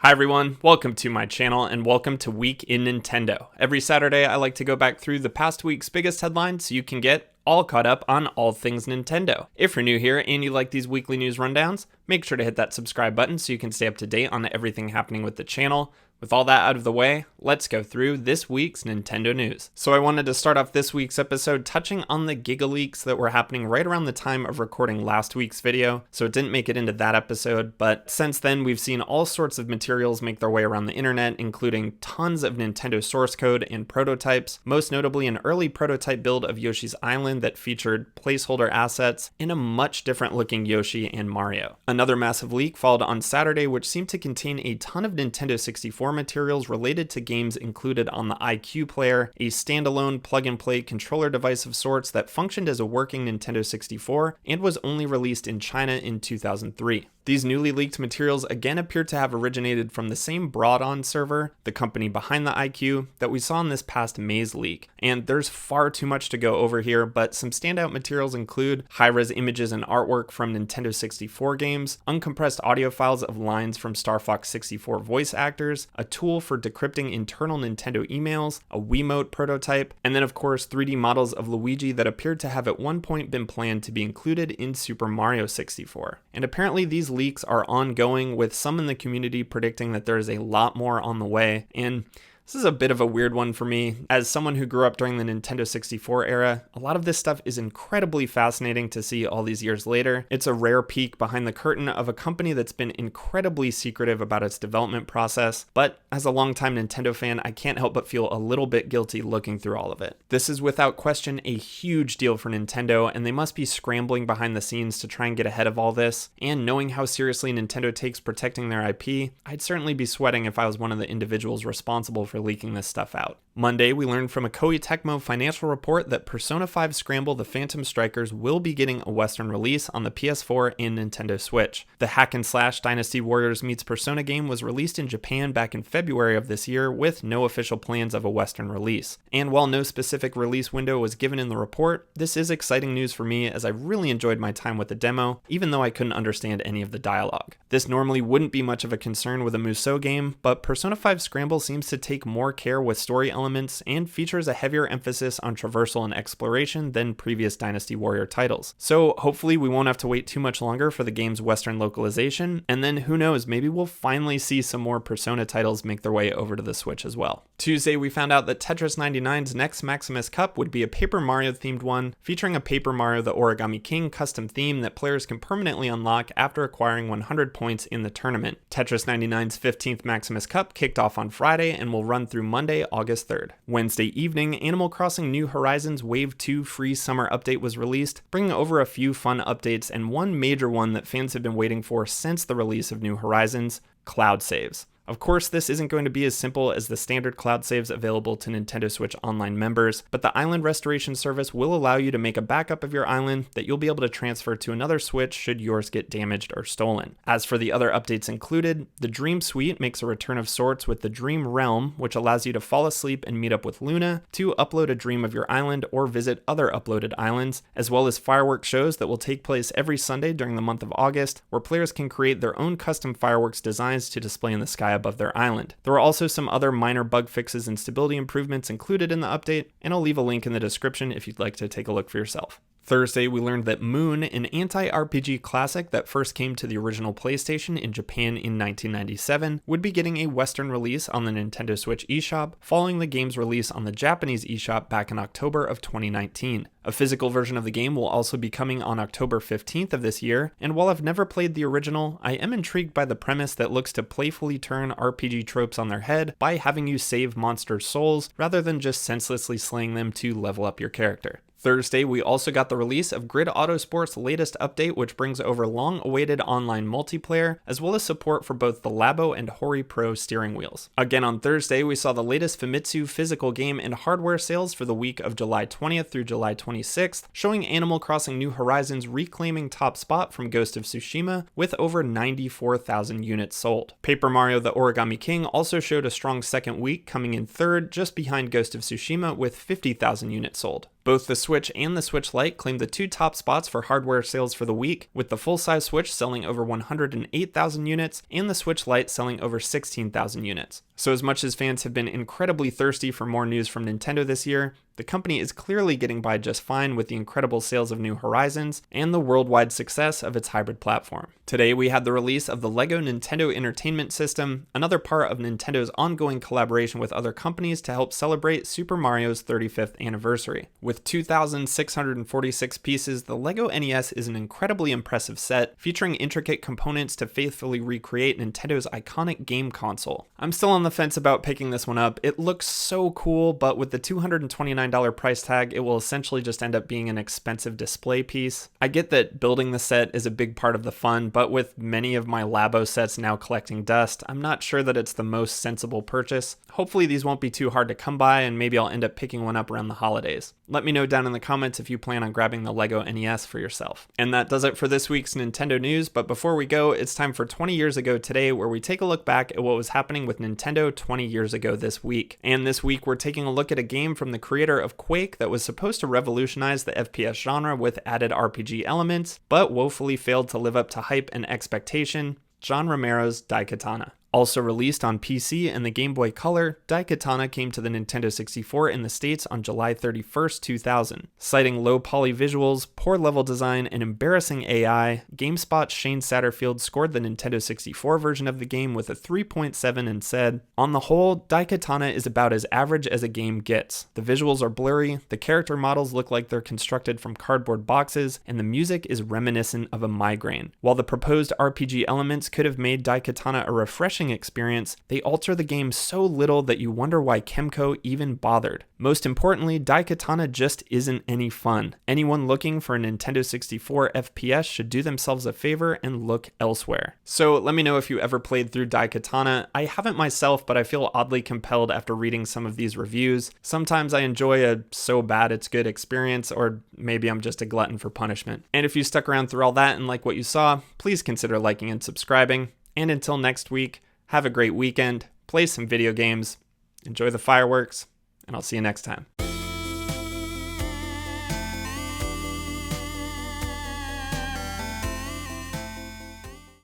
Hi everyone, welcome to my channel and welcome to Week in Nintendo. Every Saturday I like to go back through the past week's biggest headlines so you can get all caught up on all things Nintendo. If you're new here and you like these weekly news rundowns, make sure to hit that subscribe button so you can stay up to date on everything happening with the channel. With all that out of the way, let's go through this week's Nintendo news. So I wanted to start off this week's episode touching on the Gigaleaks that were happening right around the time of recording last week's video, so it didn't make it into that episode, but since then we've seen all sorts of materials make their way around the internet, including tons of Nintendo source code and prototypes, most notably an early prototype build of Yoshi's Island that featured placeholder assets in a much different looking Yoshi and Mario. Another massive leak followed on Saturday which seemed to contain a ton of Nintendo 64 materials related to games included on the iQ player, a standalone plug-and-play controller device of sorts that functioned as a working Nintendo 64 and was only released in China in 2003. These newly leaked materials again appear to have originated from the same Broadon server, the company behind the iQ, that we saw in this past Maze leak. And there's far too much to go over here, but some standout materials include high-res images and artwork from Nintendo 64 games, uncompressed audio files of lines from Star Fox 64 voice actors, a tool for decrypting internal Nintendo emails, a Wiimote prototype, and then of course 3D models of Luigi that appeared to have at one point been planned to be included in Super Mario 64. And apparently these leaks are ongoing, with some in the community predicting that there is a lot more on the way, and this is a bit of a weird one for me. As someone who grew up during the Nintendo 64 era, a lot of this stuff is incredibly fascinating to see all these years later. It's a rare peek behind the curtain of a company that's been incredibly secretive about its development process, but as a longtime Nintendo fan, I can't help but feel a little bit guilty looking through all of it. This is without question a huge deal for Nintendo, and they must be scrambling behind the scenes to try and get ahead of all this, and knowing how seriously Nintendo takes protecting their IP, I'd certainly be sweating if I was one of the individuals responsible for leaking this stuff out. Monday, we learned from a Koei Tecmo financial report that Persona 5 Scramble: The Phantom Strikers will be getting a Western release on the PS4 and Nintendo Switch. The hack and slash Dynasty Warriors meets Persona game was released in Japan back in February of this year with no official plans of a Western release. And while no specific release window was given in the report, this is exciting news for me as I really enjoyed my time with the demo, even though I couldn't understand any of the dialogue. This normally wouldn't be much of a concern with a Musou game, but Persona 5 Scramble seems to take more care with story elements and features a heavier emphasis on traversal and exploration than previous Dynasty Warrior titles. So hopefully we won't have to wait too much longer for the game's Western localization, and then who knows, maybe we'll finally see some more Persona titles make their way over to the Switch as well. Tuesday we found out that Tetris 99's next Maximus Cup would be a Paper Mario themed one, featuring a Paper Mario the Origami King custom theme that players can permanently unlock after acquiring 100 points in the tournament. Tetris 99's 15th Maximus Cup kicked off on Friday and will run through Monday, August 3rd. Wednesday evening, Animal Crossing New Horizons Wave 2 free summer update was released, bringing over a few fun updates and one major one that fans have been waiting for since the release of New Horizons: cloud saves. Of course, this isn't going to be as simple as the standard cloud saves available to Nintendo Switch Online members, but the Island Restoration Service will allow you to make a backup of your island that you'll be able to transfer to another Switch should yours get damaged or stolen. As for the other updates included, the Dream Suite makes a return of sorts with the Dream Realm, which allows you to fall asleep and meet up with Luna to upload a dream of your island or visit other uploaded islands, as well as fireworks shows that will take place every Sunday during the month of August, where players can create their own custom fireworks designs to display in the sky above their island. There are also some other minor bug fixes and stability improvements included in the update, and I'll leave a link in the description if you'd like to take a look for yourself. Thursday, we learned that Moon, an anti-RPG classic that first came to the original PlayStation in Japan in 1997, would be getting a Western release on the Nintendo Switch eShop, following the game's release on the Japanese eShop back in October of 2019. A physical version of the game will also be coming on October 15th of this year, and while I've never played the original, I am intrigued by the premise that looks to playfully turn RPG tropes on their head by having you save monsters' souls rather than just senselessly slaying them to level up your character. Thursday, we also got the release of Grid Autosport's latest update, which brings over long-awaited online multiplayer, as well as support for both the Labo and Hori Pro steering wheels. Again on Thursday, we saw the latest Famitsu physical game and hardware sales for the week of July 20th through July 26th, showing Animal Crossing New Horizons reclaiming top spot from Ghost of Tsushima with over 94,000 units sold. Paper Mario the Origami King also showed a strong second week, coming in third, just behind Ghost of Tsushima with 50,000 units sold. Both the Switch and the Switch Lite claimed the 2 top spots for hardware sales for the week, with the full-size Switch selling over 108,000 units and the Switch Lite selling over 16,000 units. So as much as fans have been incredibly thirsty for more news from Nintendo this year, the company is clearly getting by just fine with the incredible sales of New Horizons and the worldwide success of its hybrid platform. Today we had the release of the LEGO Nintendo Entertainment System, another part of Nintendo's ongoing collaboration with other companies to help celebrate Super Mario's 35th anniversary. With 2,646 pieces, the LEGO NES is an incredibly impressive set, featuring intricate components to faithfully recreate Nintendo's iconic game console. I'm still on the fence about picking this one up. It looks so cool, but with the $229 price tag, it will essentially just end up being an expensive display piece. I get that building the set is a big part of the fun, but with many of my Labo sets now collecting dust, I'm not sure that it's the most sensible purchase. Hopefully these won't be too hard to come by, and maybe I'll end up picking one up around the holidays. Let me know down in the comments if you plan on grabbing the LEGO NES for yourself. And that does it for this week's Nintendo news, but before we go, it's time for 20 years ago today, where we take a look back at what was happening with Nintendo 20 years ago this week. And this week we're taking a look at a game from the creator of Quake that was supposed to revolutionize the FPS genre with added RPG elements, but woefully failed to live up to hype and expectation: John Romero's Daikatana. Also released on PC and the Game Boy Color, Daikatana came to the Nintendo 64 in the States on July 31st, 2000. Citing low poly visuals, poor level design, and embarrassing AI, GameSpot's Shane Satterfield scored the Nintendo 64 version of the game with a 3.7 and said, "On the whole, Daikatana is about as average as a game gets. The visuals are blurry, the character models look like they're constructed from cardboard boxes, and the music is reminiscent of a migraine. While the proposed RPG elements could have made Daikatana a refreshing experience, they alter the game so little that you wonder why Kemco even bothered. Most importantly, Daikatana just isn't any fun. Anyone looking for a Nintendo 64 FPS should do themselves a favor and look elsewhere." So let me know if you ever played through Daikatana. I haven't myself, but I feel oddly compelled after reading some of these reviews. Sometimes I enjoy a so bad it's good experience, or maybe I'm just a glutton for punishment. And if you stuck around through all that and like what you saw, please consider liking and subscribing. And until next week, have a great weekend, play some video games, enjoy the fireworks, and I'll see you next time.